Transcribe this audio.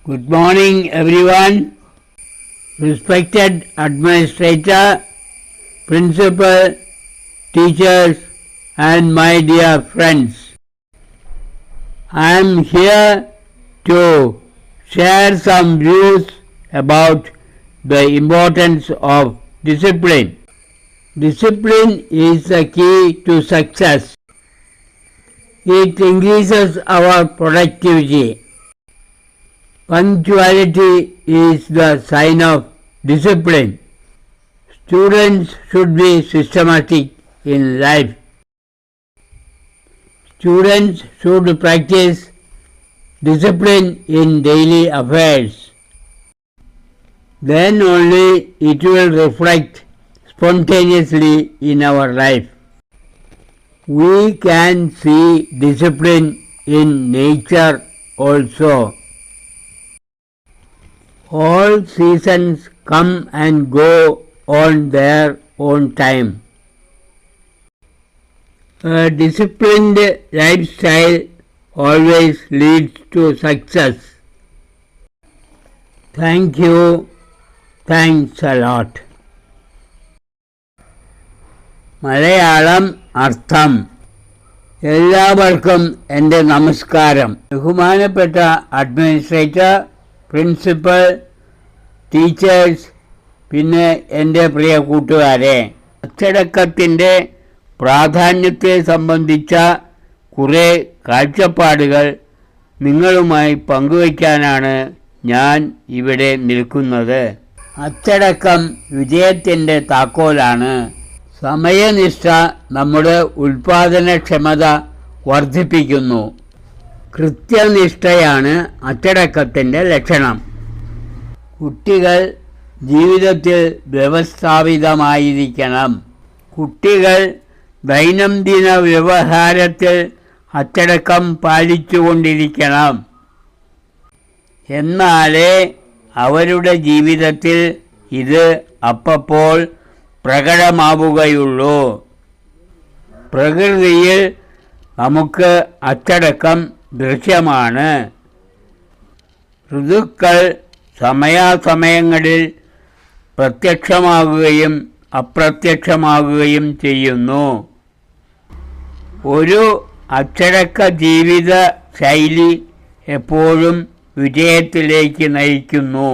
Good morning, everyone. Respected administrator, principal, teachers, and my dear friends. I am here to share some views about the importance of discipline. Discipline is the key to success. It increases our productivity. Punctuality is the sign of discipline. Students should be systematic in life. Students should practice discipline in daily affairs. Then only it will reflect spontaneously in our life. We can see discipline in nature also. All seasons come and go on their own time. A disciplined lifestyle always leads to success. Thank you. Thanks a lot. Malayalam അർത്ഥം. എല്ലാവർക്കും എൻ്റെ നമസ്കാരം. ബഹുമാനപ്പെട്ട administrator, principal, teachers, പിന്നെ എൻ്റെ പ്രിയ കൂട്ടുകാരെ, അച്ചടക്കത്തിൻ്റെ പ്രാധാന്യത്തെ സംബന്ധിച്ച കുറേ കാഴ്ചപ്പാടുകൾ നിങ്ങളുമായി പങ്കുവയ്ക്കാനാണ് ഞാൻ ഇവിടെ നിൽക്കുന്നത്. അച്ചടക്കം വിജയത്തിൻ്റെ താക്കോലാണ്. സമയനിഷ്ഠ നമ്മുടെ ഉൽപാദനക്ഷമത വർദ്ധിപ്പിക്കുന്നു. കൃത്യനിഷ്ഠയാണ് അച്ചടക്കത്തിൻ്റെ ലക്ഷണം. കുട്ടികൾ ജീവിതത്തിൽ വ്യവസ്ഥാപിതമായിരിക്കണം. കുട്ടികൾ ദൈനംദിന വ്യവഹാരത്തിൽ അച്ചടക്കം പാലിച്ചുകൊണ്ടിരിക്കണം. എന്നാലേ അവരുടെ ജീവിതത്തിൽ ഇത് അപ്പോൾ പ്രകടമാവുകയുള്ളൂ. പ്രകൃതിയിൽ നമുക്ക് അച്ചടക്കം ദൃശ്യമാണ്. ഋതുക്കൾ സമയാസമയങ്ങളിൽ പ്രത്യക്ഷമാകുകയും അപ്രത്യക്ഷമാകുകയും ചെയ്യുന്നു. ഒരു അച്ചടക്ക ജീവിത ശൈലി എപ്പോഴും വിജയത്തിലേക്ക് നയിക്കുന്നു.